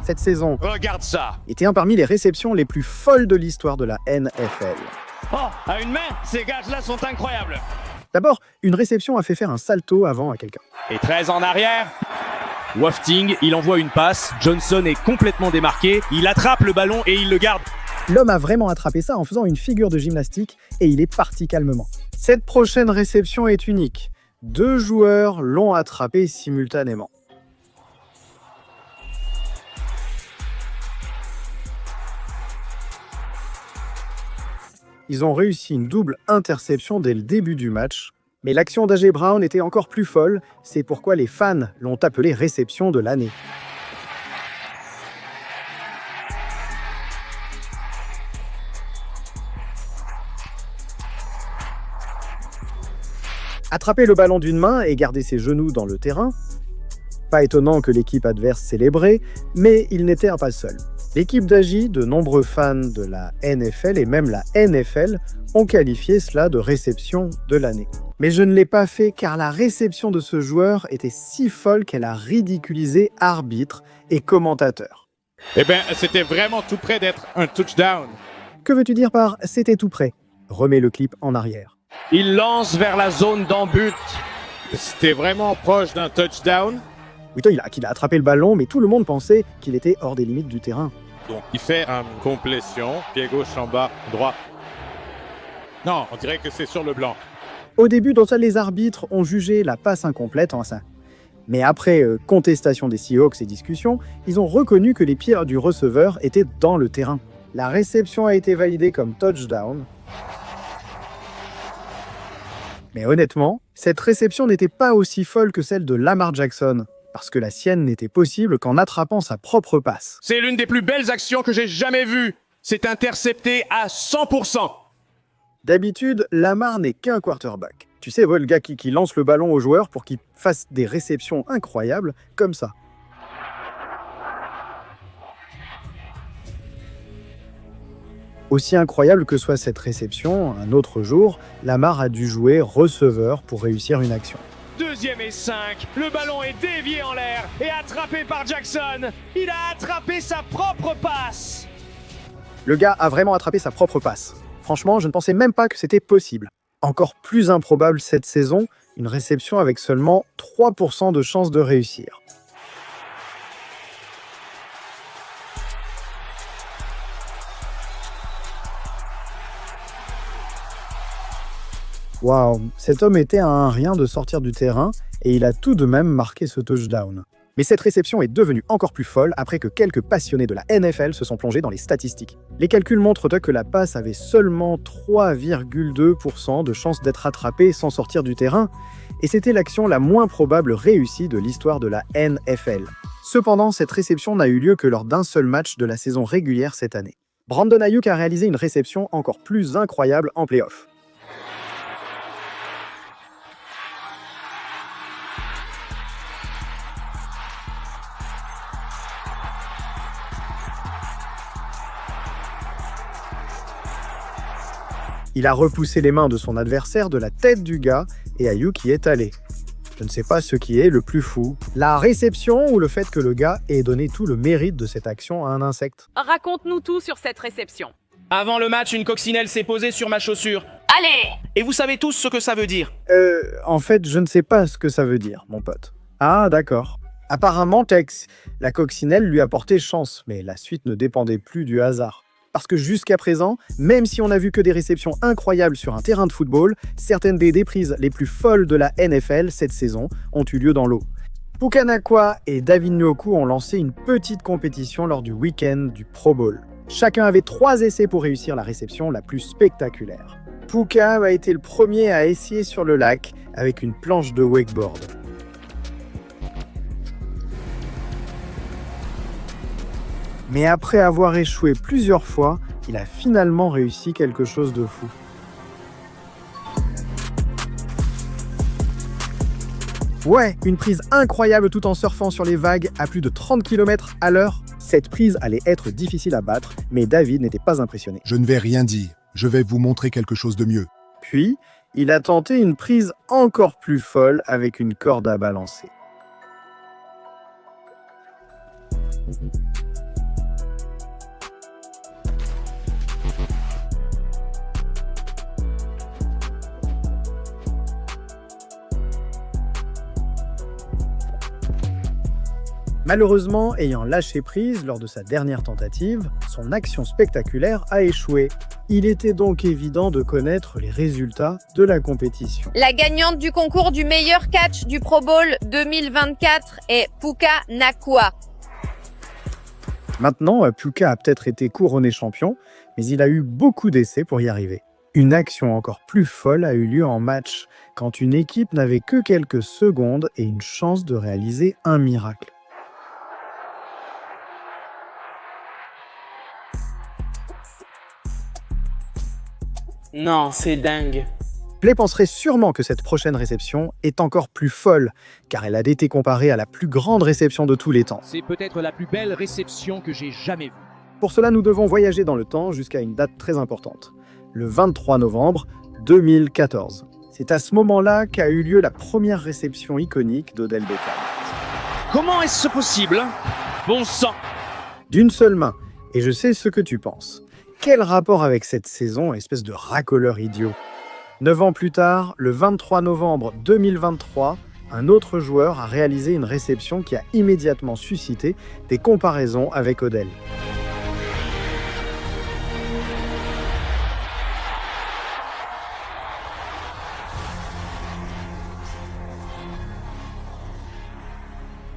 Cette saison Regarde ça. était un parmi les réceptions les plus folles de l'histoire de la NFL. Oh, à une main, ces gages-là sont incroyables. D'abord, une réception a fait faire un salto avant à quelqu'un. Et 13 en arrière. Wafting, il envoie une passe, Johnson est complètement démarqué, il attrape le ballon et il le garde. L'homme a vraiment attrapé ça en faisant une figure de gymnastique et il est parti calmement. Cette prochaine réception est unique. 2 joueurs l'ont attrapé simultanément. Ils ont réussi une double interception dès le début du match. Mais l'action d'A.J. Brown était encore plus folle, c'est pourquoi les fans l'ont appelé réception de l'année. Attraper le ballon d'une main et garder ses genoux dans le terrain, pas étonnant que l'équipe adverse célébrait, mais il n'était pas seul. L'équipe d'A.J., de nombreux fans de la NFL et même la NFL ont qualifié cela de réception de l'année. Mais je ne l'ai pas fait car la réception de ce joueur était si folle qu'elle a ridiculisé arbitres et commentateurs. Eh bien, c'était vraiment tout près d'être un touchdown. Que veux-tu dire par « c'était tout près » Remets le clip en arrière. Il lance vers la zone d'en-but. C'était vraiment proche d'un touchdown. Oui, il a attrapé le ballon, mais tout le monde pensait qu'il était hors des limites du terrain. Donc, il fait une complétion, pied gauche en bas, droit. Non, on dirait que c'est sur le blanc. Au début, les arbitres ont jugé la passe incomplète en ça. Mais après contestation des Seahawks et discussions, ils ont reconnu que les pieds du receveur étaient dans le terrain. La réception a été validée comme touchdown. Mais honnêtement, cette réception n'était pas aussi folle que celle de Lamar Jackson, parce que la sienne n'était possible qu'en attrapant sa propre passe. C'est l'une des plus belles actions que j'ai jamais vues. C'est intercepté à 100%. D'habitude, Lamar n'est qu'un quarterback. Tu sais, le gars qui lance le ballon au joueur pour qu'il fasse des réceptions incroyables, comme ça. Aussi incroyable que soit cette réception, un autre jour, Lamar a dû jouer receveur pour réussir une action. 2e et 5, le ballon est dévié en l'air et attrapé par Jackson. Il a attrapé sa propre passe. Le gars a vraiment attrapé sa propre passe. Franchement, je ne pensais même pas que c'était possible. Encore plus improbable cette saison, une réception avec seulement 3% de chances de réussir. Waouh, cet homme était à un rien de sortir du terrain et il a tout de même marqué ce touchdown. Mais cette réception est devenue encore plus folle après que quelques passionnés de la NFL se sont plongés dans les statistiques. Les calculs montrent que la passe avait seulement 3,2% de chances d'être attrapée sans sortir du terrain, et c'était l'action la moins probable réussie de l'histoire de la NFL. Cependant, cette réception n'a eu lieu que lors d'un seul match de la saison régulière cette année. Brandon Aiyuk a réalisé une réception encore plus incroyable en play-off. Il a repoussé les mains de son adversaire de la tête du gars et Aiyuk y est allé. Je ne sais pas ce qui est le plus fou, la réception ou le fait que le gars ait donné tout le mérite de cette action à un insecte. Raconte-nous tout sur cette réception. Avant le match, une coccinelle s'est posée sur ma chaussure. Allez! Et vous savez tous ce que ça veut dire. En fait, je ne sais pas ce que ça veut dire, mon pote. Ah, d'accord. Apparemment, Tex, la coccinelle lui a porté chance, mais la suite ne dépendait plus du hasard. Parce que jusqu'à présent, même si on n'a vu que des réceptions incroyables sur un terrain de football, certaines des déprises les plus folles de la NFL cette saison ont eu lieu dans l'eau. Puka Nacua et David Njoku ont lancé une petite compétition lors du week-end du Pro Bowl. Chacun avait 3 essais pour réussir la réception la plus spectaculaire. Puka a été le premier à essayer sur le lac avec une planche de wakeboard. Mais après avoir échoué plusieurs fois, il a finalement réussi quelque chose de fou. Ouais, une prise incroyable tout en surfant sur les vagues à plus de 30 km à l'heure. Cette prise allait être difficile à battre, mais David n'était pas impressionné. Je ne vais rien dire, je vais vous montrer quelque chose de mieux. Puis, il a tenté une prise encore plus folle avec une corde à balancer. Malheureusement, ayant lâché prise lors de sa dernière tentative, son action spectaculaire a échoué. Il était donc évident de connaître les résultats de la compétition. La gagnante du concours du meilleur catch du Pro Bowl 2024 est Puka Nacua. Maintenant, Puka a peut-être été couronné champion, mais il a eu beaucoup d'essais pour y arriver. Une action encore plus folle a eu lieu en match, quand une équipe n'avait que quelques secondes et une chance de réaliser un miracle. Non, c'est dingue. Play penserait sûrement que cette prochaine réception est encore plus folle, car elle a été comparée à la plus grande réception de tous les temps. C'est peut-être la plus belle réception que j'ai jamais vue. Pour cela, nous devons voyager dans le temps jusqu'à une date très importante, le 23 novembre 2014. C'est à ce moment-là qu'a eu lieu la première réception iconique d'Odell Beckham. Comment est-ce possible? Bon sang! D'une seule main, et je sais ce que tu penses. Quel rapport avec cette saison, espèce de racoleur idiot? 9 ans plus tard, le 23 novembre 2023, un autre joueur a réalisé une réception qui a immédiatement suscité des comparaisons avec Odell.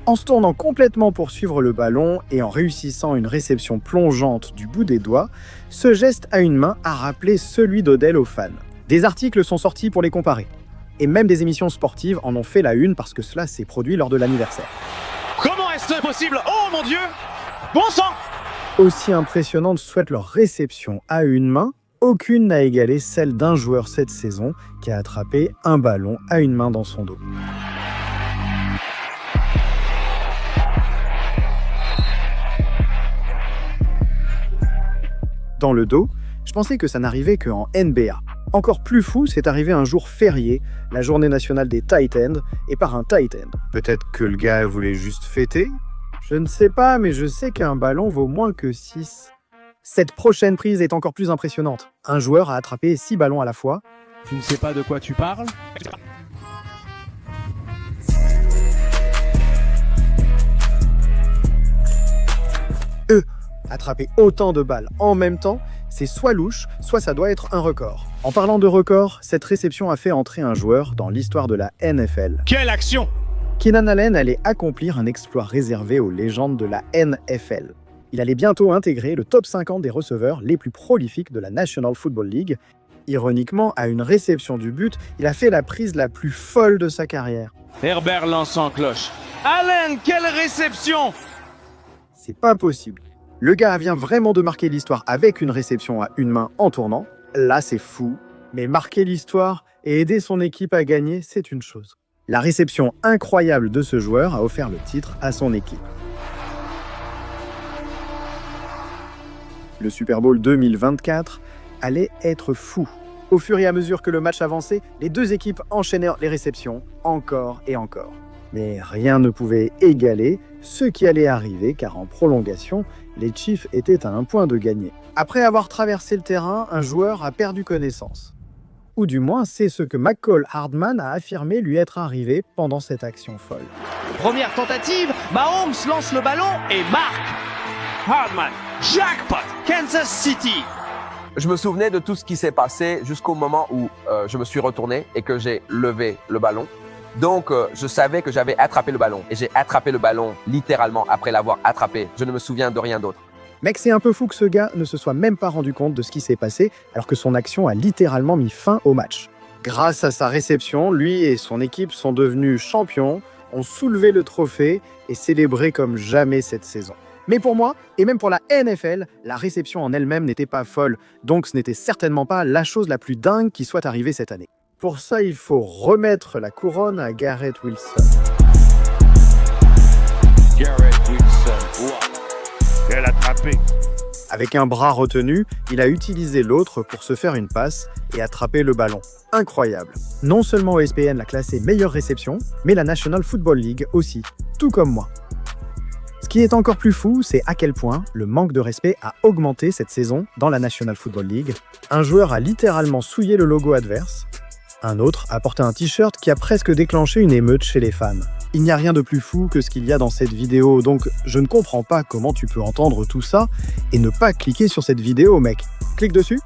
En se tournant complètement pour suivre le ballon et en réussissant une réception plongeante du bout des doigts, ce geste à une main a rappelé celui d'Odell aux fans. Des articles sont sortis pour les comparer. Et même des émissions sportives en ont fait la une parce que cela s'est produit lors de l'anniversaire. Comment est-ce possible? Oh mon Dieu! Bon sang! Aussi impressionnantes soient leurs réceptions à une main, aucune n'a égalé celle d'un joueur cette saison qui a attrapé un ballon à une main dans son dos. Dans le dos, je pensais que ça n'arrivait qu'en NBA. Encore plus fou, c'est arrivé un jour férié, la journée nationale des tight ends, et par un tight end. Peut-être que le gars voulait juste fêter? Je ne sais pas, mais je sais qu'un ballon vaut moins que 6. Cette prochaine prise est encore plus impressionnante. Un joueur a attrapé 6 ballons à la fois. Tu ne sais pas de quoi tu parles? Attraper autant de balles en même temps, c'est soit louche, soit ça doit être un record. En parlant de record, cette réception a fait entrer un joueur dans l'histoire de la NFL. Quelle action! Keenan Allen allait accomplir un exploit réservé aux légendes de la NFL. Il allait bientôt intégrer le top 50 des receveurs les plus prolifiques de la National Football League. Ironiquement, à une réception du but, il a fait la prise la plus folle de sa carrière. Herbert lance en cloche. Allen, quelle réception! C'est pas possible. Le gars vient vraiment de marquer l'histoire avec une réception à une main en tournant. Là, c'est fou. Mais marquer l'histoire et aider son équipe à gagner, c'est une chose. La réception incroyable de ce joueur a offert le titre à son équipe. Le Super Bowl 2024 allait être fou. Au fur et à mesure que le match avançait, les deux équipes enchaînaient les réceptions, encore et encore. Mais rien ne pouvait égaler ce qui allait arriver, car en prolongation, les Chiefs étaient à un point de gagner. Après avoir traversé le terrain, un joueur a perdu connaissance. Ou du moins, c'est ce que McCall Hardman a affirmé lui être arrivé pendant cette action folle. Première tentative, Mahomes lance le ballon et marque. Hardman, jackpot, Kansas City. Je me souvenais de tout ce qui s'est passé jusqu'au moment où je me suis retourné et que j'ai levé le ballon. Donc, je savais que j'avais attrapé le ballon. Et j'ai attrapé le ballon littéralement après l'avoir attrapé. Je ne me souviens de rien d'autre. Mec, c'est un peu fou que ce gars ne se soit même pas rendu compte de ce qui s'est passé, alors que son action a littéralement mis fin au match. Grâce à sa réception, lui et son équipe sont devenus champions, ont soulevé le trophée et célébré comme jamais cette saison. Mais pour moi, et même pour la NFL, la réception en elle-même n'était pas folle, donc ce n'était certainement pas la chose la plus dingue qui soit arrivée cette année. Pour ça, il faut remettre la couronne à Garrett Wilson. Garrett Wilson, wow. Elle a attrapé. Avec un bras retenu, il a utilisé l'autre pour se faire une passe et attraper le ballon. Incroyable. Non seulement ESPN l'a classé meilleure réception, mais la National Football League aussi, tout comme moi. Ce qui est encore plus fou, c'est à quel point le manque de respect a augmenté cette saison dans la National Football League. Un joueur a littéralement souillé le logo adverse. Un autre a porté un t-shirt qui a presque déclenché une émeute chez les fans. Il n'y a rien de plus fou que ce qu'il y a dans cette vidéo, donc je ne comprends pas comment tu peux entendre tout ça et ne pas cliquer sur cette vidéo, mec. Clique dessus.